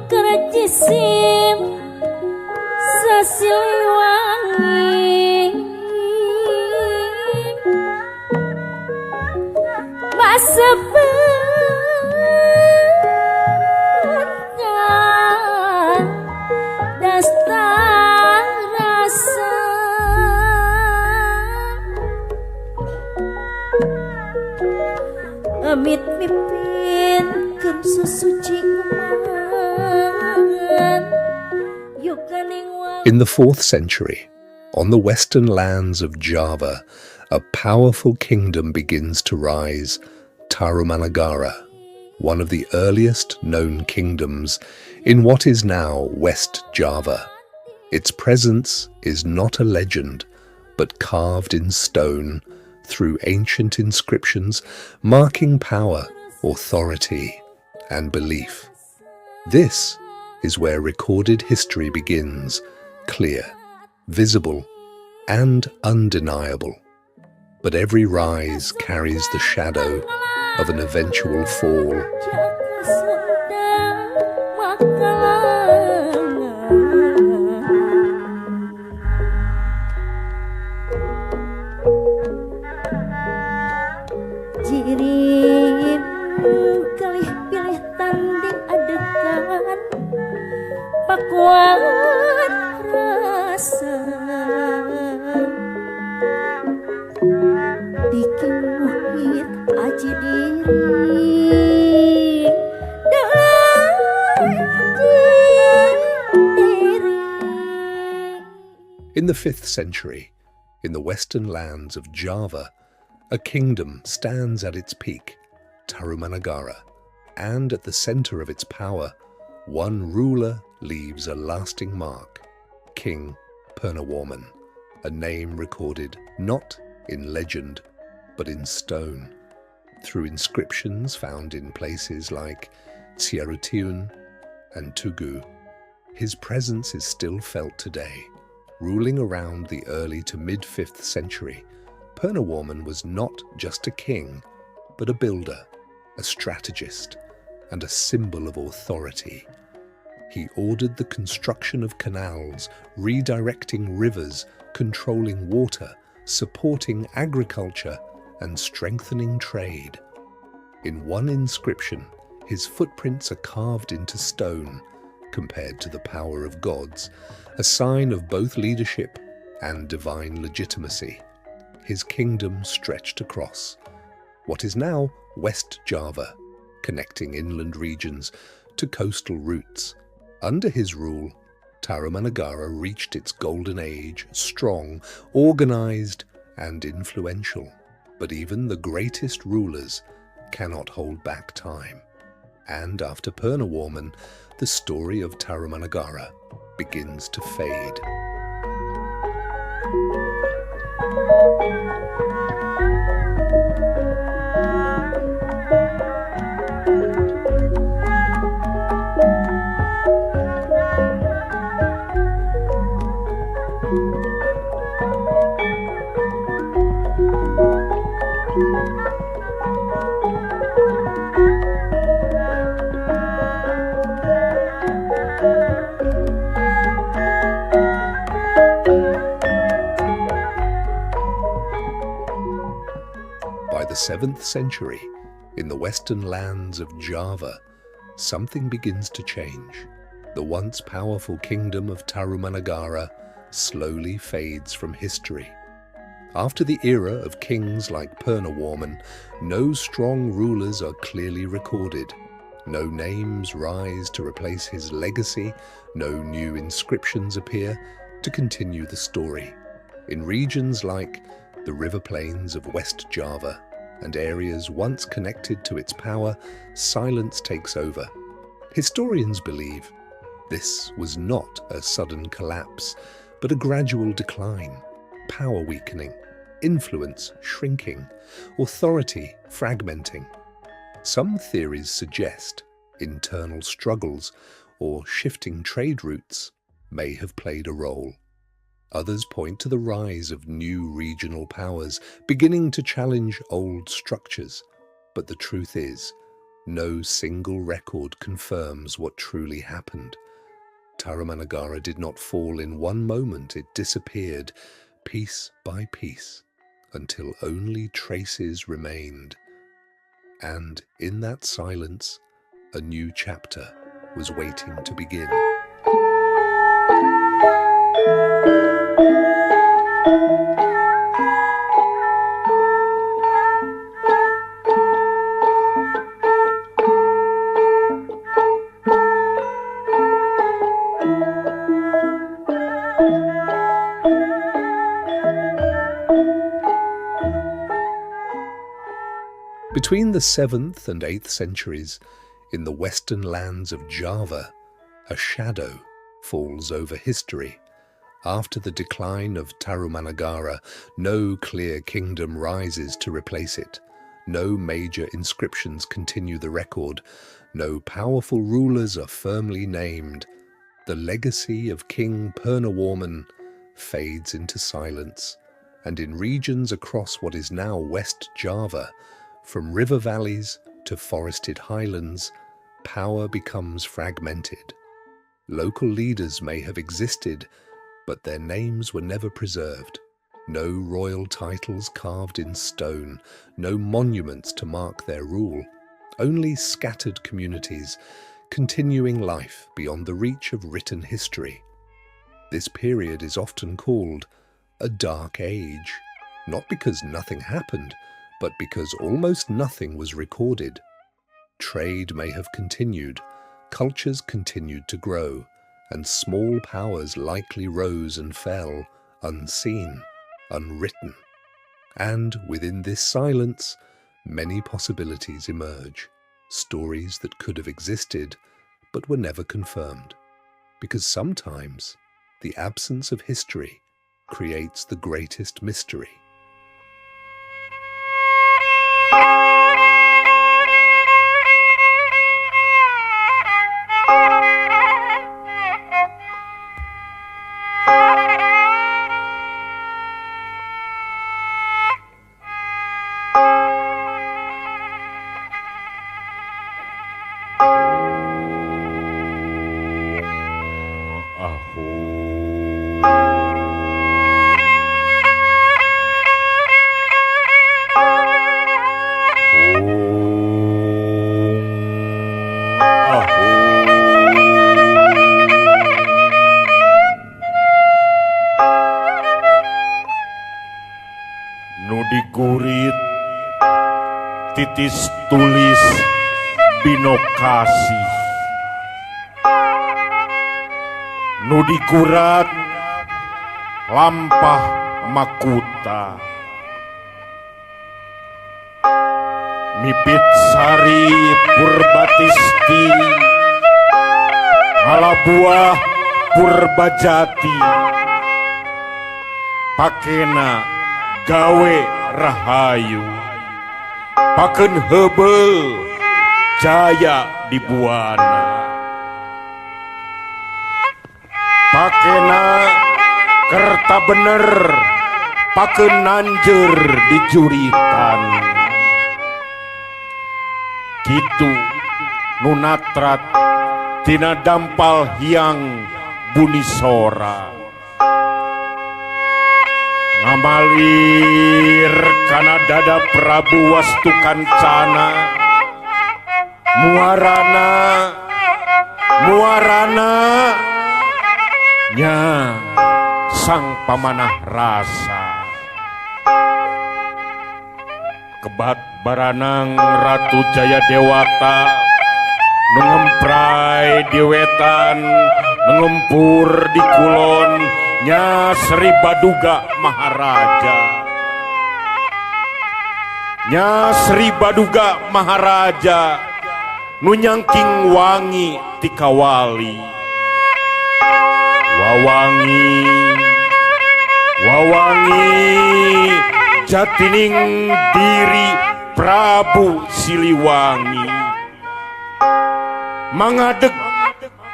kerjisim Sasiliwangi Masebenkan Dasta rasa Amit mipin Kem susuci In the 4th century, on the western lands of Java, a powerful kingdom begins to rise, Tarumanagara, one of the earliest known kingdoms in what is now West Java. Its presence is not a legend, but carved in stone through ancient inscriptions marking power, authority, and belief. This is where recorded history begins, clear, visible, and undeniable. But every rise carries the shadow of an eventual fall. Pakuan rasa bikin muhit aji diri In the 5th century, in the western lands of Java, a kingdom stands at its peak, Tarumanagara, and at the center of its power, one ruler leaves a lasting mark, King Purnawarman, a name recorded not in legend, but in stone, through inscriptions found in places like Tsiarutiun and Tugu. His presence is still felt today. Ruling around the early to mid-5th century, Purnawarman was not just a king, but a builder, a strategist, and a symbol of authority. He ordered the construction of canals, redirecting rivers, controlling water, supporting agriculture, and strengthening trade. In one inscription, his footprints are carved into stone, compared to the power of gods, a sign of both leadership and divine legitimacy. His kingdom stretched across what is now West Java, connecting inland regions to coastal routes. Under his rule, Tarumanagara reached its golden age, strong, organized, and influential. But even the greatest rulers cannot hold back time. And after Purnawarman, the story of Tarumanagara begins to fade. By the 7th century, in the western lands of Java, something begins to change. The once powerful kingdom of Tarumanagara slowly fades from history. After the era of kings like Purnawarman, no strong rulers are clearly recorded. No names rise to replace his legacy, no new inscriptions appear to continue the story. In regions like the river plains of West Java and areas once connected to its power, silence takes over. Historians believe this was not a sudden collapse, but a gradual decline, power weakening, influence shrinking, authority fragmenting. Some theories suggest internal struggles or shifting trade routes may have played a role. Others point to the rise of new regional powers beginning to challenge old structures. But the truth is, No single record confirms what truly happened. Tarumanagara did not fall in one moment, it disappeared, piece by piece, until only traces remained. And in that silence, a new chapter was waiting to begin. Between the 7th and 8th centuries, in the western lands of Java, a shadow falls over history. After the decline of Tarumanagara, no clear kingdom rises to replace it. No major inscriptions continue the record. No powerful rulers are firmly named. The legacy of King Purnawarman fades into silence, and in regions across what is now West Java, from river valleys to forested highlands, power becomes fragmented. Local leaders may have existed, but their names were never preserved. No royal titles carved in stone, no monuments to mark their rule, only scattered communities, continuing life beyond the reach of written history. This period is often called a dark age, not because nothing happened, but because almost nothing was recorded. Trade may have continued, cultures continued to grow, and small powers likely rose and fell, unseen, unwritten. And within this silence, many possibilities emerge, stories that could have existed, but were never confirmed. Because sometimes, the absence of history creates the greatest mystery. Nudigurit titis tulis binokasi, nudigurat lampah makuta, mipit sari purbatisti, ngalabuah purbajati, pakena gawe rahayu, pakeun heubeul jaya di buana, pakena kerta bener, pakeun nanjeur di juritan, kitu nunatrat tina dampal hiang buni sora, ngamalir kana dada Prabu Wastukancana, muarana nya sang pamanah rasa, kebat baranang Ratu Jayadewata nungemprai di wetan, nungempur di kulon nya Sri Baduga Maharaja, nya Sri Baduga Maharaja nu nyangking wangi ti kawali, wawangi jatining diri Prabu Siliwangi, mangadeg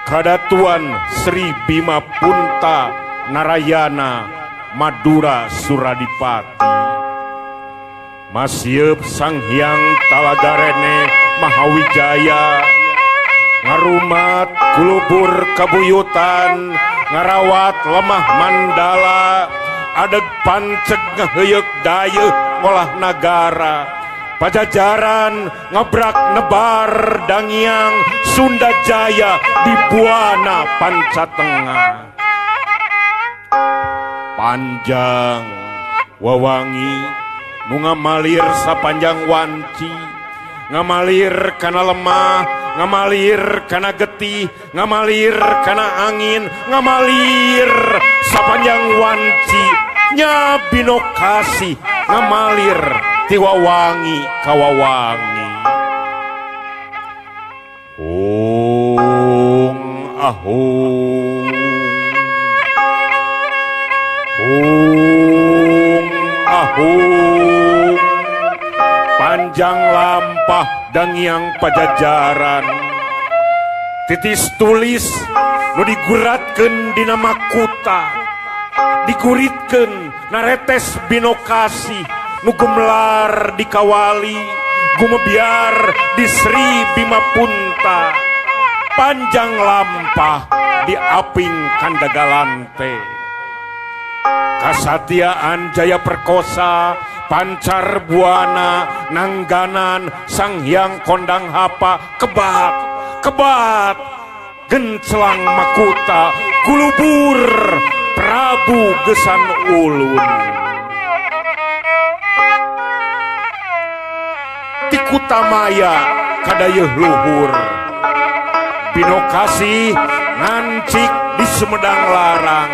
kadatuan Sri Bima Punta Narayana Madura Suradipati, Masyeup Sang Hyang Talagarene Mahawijaya, ngarumat kulubur kabuyutan, ngarawat lemah Mandala, adeg panceg ngeheyek dayeuh ngolah nagara. Pajajaran ngabrak nebar dangiang Sunda Jaya di Buana Pancatengah. Panjang wawangi nu ngamalir sapanjang wanci, ngamalir kana lemah, ngamalir kana getih, ngamalir kana angin, ngamalir sapanjang wanci nya binokasi, ngamalir ti wawangi kawawangi. Ong ahong, ong ahong, panjang lampah dangiang pajajaran. Titis tulis nu diguratkeun dina makuta, diguritkeun naretes binokasi, nu gumlar di Kawali, gumebiar di Sri Bima Punta, panjang lampah di Aping Kandagalante. Kasatiaan Jaya Perkosa, Pancar Buana, Nangganan, Sang Hyang Kondang Hapa, kebat, gencelang makuta, kulubur Prabu Gesan Ulun. Tikutamaya kadayeuh luhur, binokasi ngancik di Sumedang Larang,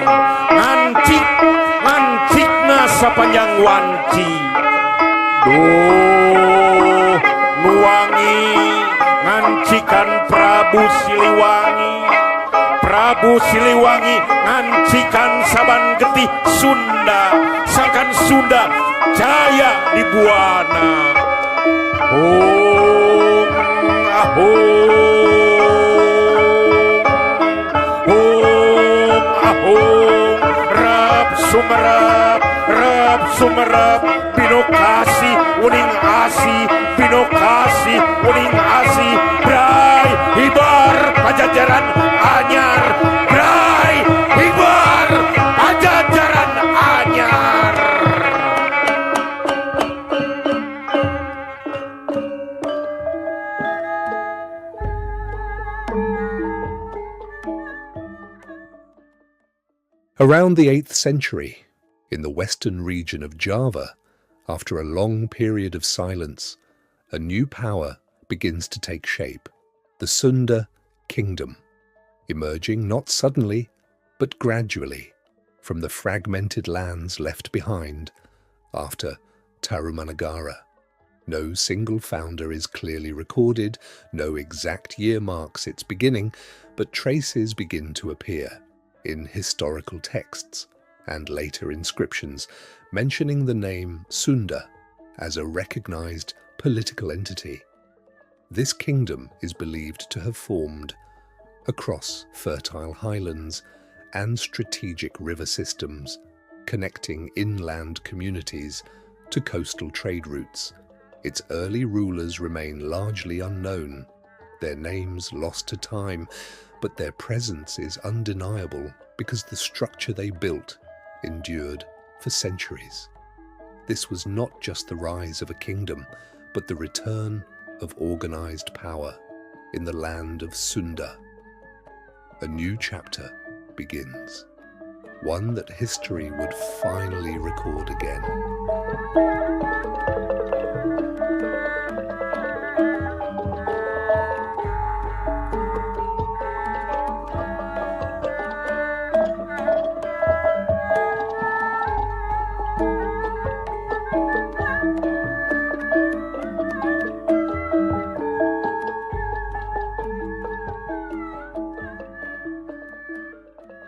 ngancikna sapanjang wanci. Duh nuwangi ngancikan Prabu Siliwangi ngancikan saban getih Sunda, sangkan Sunda jaya di Buana. Ong ahong, rap sumerap, binokasi uning asi, bray hibar pajajaran anyar, bray hibar pajajaran anyar. Around the 8th century, in the western region of Java, after a long period of silence, a new power begins to take shape, the Sunda kingdom, emerging not suddenly, but gradually from the fragmented lands left behind after Tarumanagara. No single founder is clearly recorded, no exact year marks its beginning, but traces begin to appear in historical texts and later inscriptions mentioning the name Sunda as a recognized political entity. This kingdom is believed to have formed across fertile highlands and strategic river systems, connecting inland communities to coastal trade routes. Its early rulers remain largely unknown, their names lost to time, but their presence is undeniable because the structure they built endured for centuries. This was not just the rise of a kingdom, but the return of organized power in the land of Sunda. A new chapter begins, one that history would finally record again.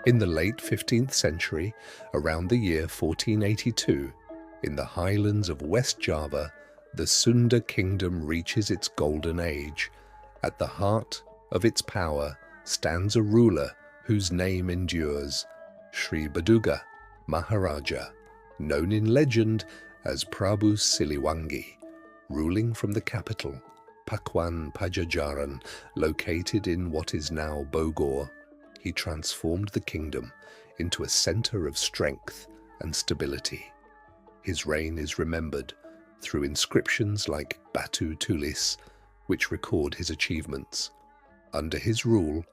In the late 15th century, around the year 1482, in the highlands of West Java, the Sunda kingdom reaches its golden age. At the heart of its power stands a ruler whose name endures, Sri Baduga Maharaja, known in legend as Prabu Siliwangi, ruling from the capital, Pakuan Pajajaran, located in what is now Bogor, he transformed the kingdom into a center of strength and stability. His reign is remembered through inscriptions like Batu Tulis, which record his achievements. Under his rule,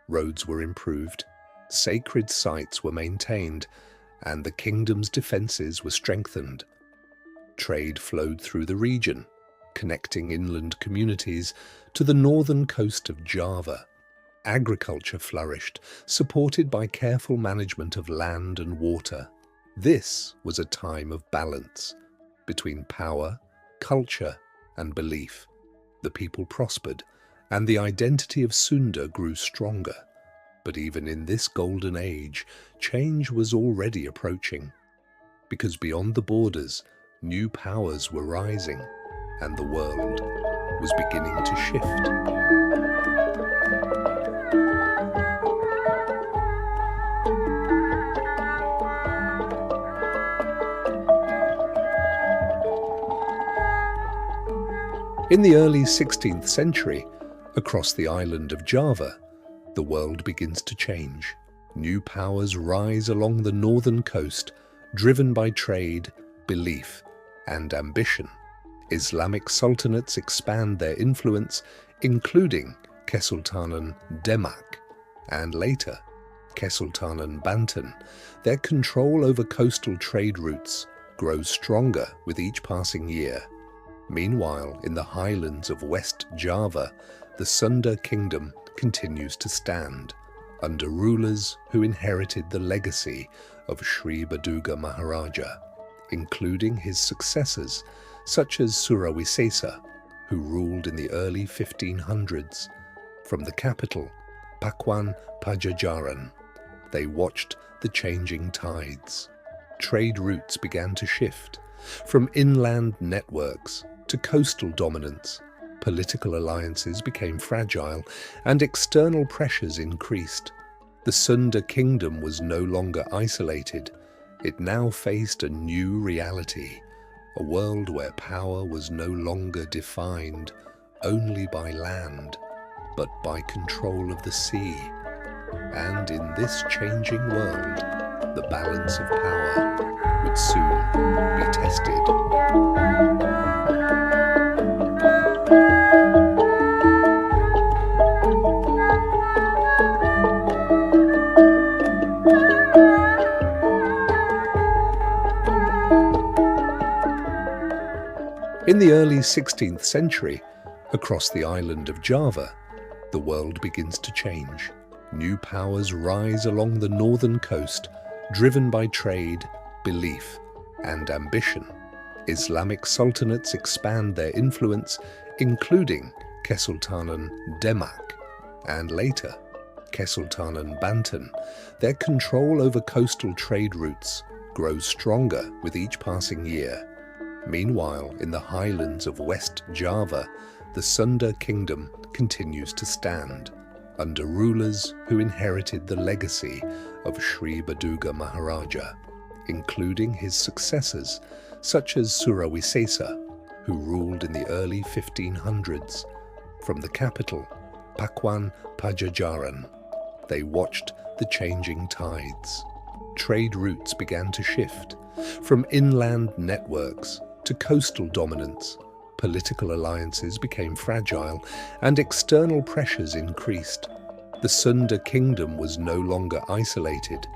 roads were improved, sacred sites were maintained, and the kingdom's defenses were strengthened. Trade flowed through the region, connecting inland communities to the northern coast of Java. Agriculture flourished, supported by careful management of land and water. This was a time of balance between power, culture, and belief. The people prospered, and the identity of Sunda grew stronger. But even in this golden age, change was already approaching. Because beyond the borders, new powers were rising, and the world was beginning to shift. In the early 16th century, across the island of Java, the world begins to change. New powers rise along the northern coast, driven by trade, belief, and ambition. Islamic sultanates expand their influence, including Kesultanan Demak, and later Kesultanan Banten. Their control over coastal trade routes grows stronger with each passing year. Meanwhile, in the highlands of West Java, the Sunda kingdom continues to stand, under rulers who inherited the legacy of Sri Baduga Maharaja, including his successors such as Surawisesa, who ruled in the early 1500s. From the capital, Pakuan Pajajaran, they watched the changing tides. Trade routes began to shift, from inland networks to coastal dominance. Political alliances became fragile, and external pressures increased. The Sunda kingdom was no longer isolated. It now faced a new reality, a world where power was no longer defined only by land, but by control of the sea. And in this changing world, the balance of power would soon be tested. In the early 16th century, across the island of Java, the world begins to change. New powers rise along the northern coast, driven by trade, belief, and ambition. Islamic sultanates expand their influence, including Kesultanan Demak, and later Kesultanan Banten. Their control over coastal trade routes grows stronger with each passing year. Meanwhile, in the highlands of West Java, the Sunda kingdom continues to stand, under rulers who inherited the legacy of Sri Baduga Maharaja, including his successors such as Surawisesa, who ruled in the early 1500s. From the capital, Pakuan Pajajaran, they watched the changing tides. Trade routes began to shift, from inland networks to coastal dominance. Political alliances became fragile, and external pressures increased. The Sunda kingdom was no longer isolated.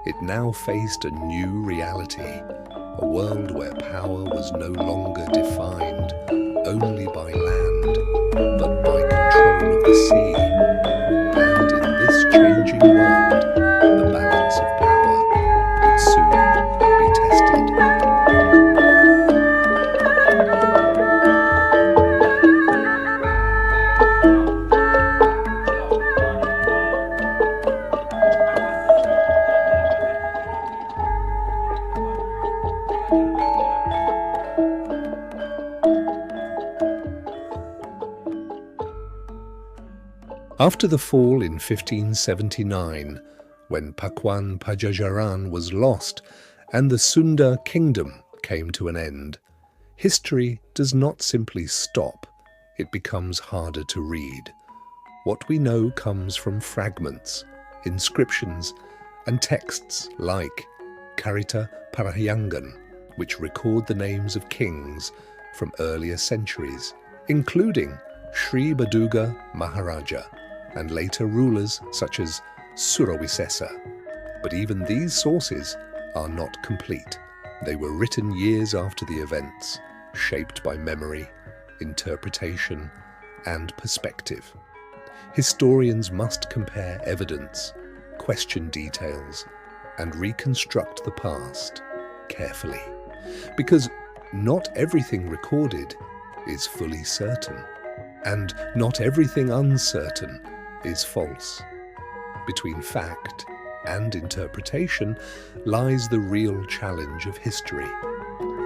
It now faced a new reality, a world where power was no longer defined only by land, but by control of the sea. And in this changing world, the balance of power would soon be tested. After the fall in 1579, when Pakuan Pajajaran was lost and the Sunda kingdom came to an end, history does not simply stop, it becomes harder to read. What we know comes from fragments, inscriptions, and texts like Carita Parahyangan, which record the names of kings from earlier centuries, including Sri Baduga Maharaja and later rulers such as Surawisesa. But even these sources are not complete. They were written years after the events, shaped by memory, interpretation, and perspective. Historians must compare evidence, question details, and reconstruct the past carefully, because not everything recorded is fully certain, and not everything uncertain is false. Between fact and interpretation lies the real challenge of history,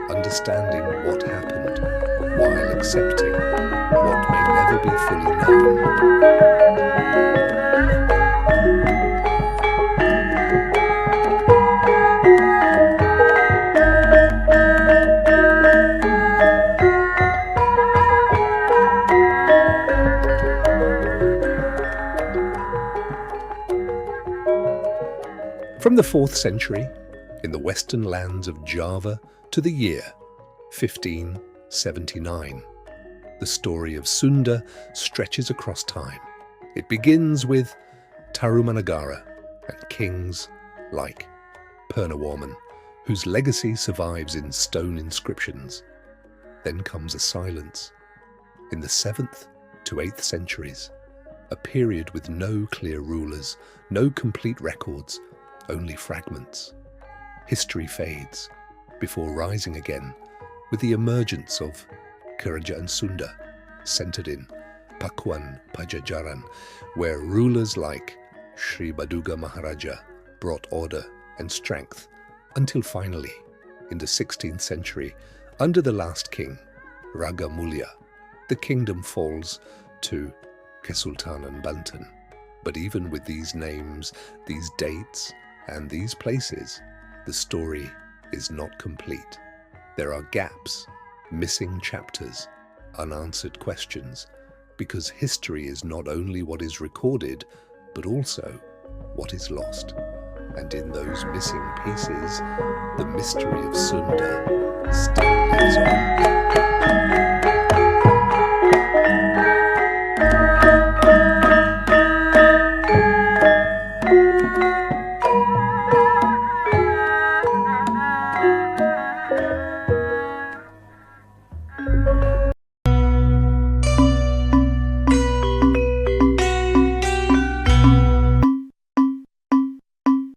understanding what happened while accepting what may never be fully known. From the 4th century, in the western lands of Java, to the year 1579, the story of Sunda stretches across time. It begins with Tarumanagara and kings like Purnawarman, whose legacy survives in stone inscriptions. Then comes a silence. In the 7th to 8th centuries, a period with no clear rulers, no complete records, only fragments. History fades before rising again with the emergence of Kerajaan Sunda, centered in Pakuan Pajajaran, where rulers like Sri Baduga Maharaja brought order and strength, until finally, in the 16th century, under the last king, Raga Mulia, the kingdom falls to Kesultanan Banten. But even with these names, these dates, and these places, the story is not complete. There are gaps, missing chapters, unanswered questions, because history is not only what is recorded, but also what is lost. And in those missing pieces, the mystery of Sunda still lives on.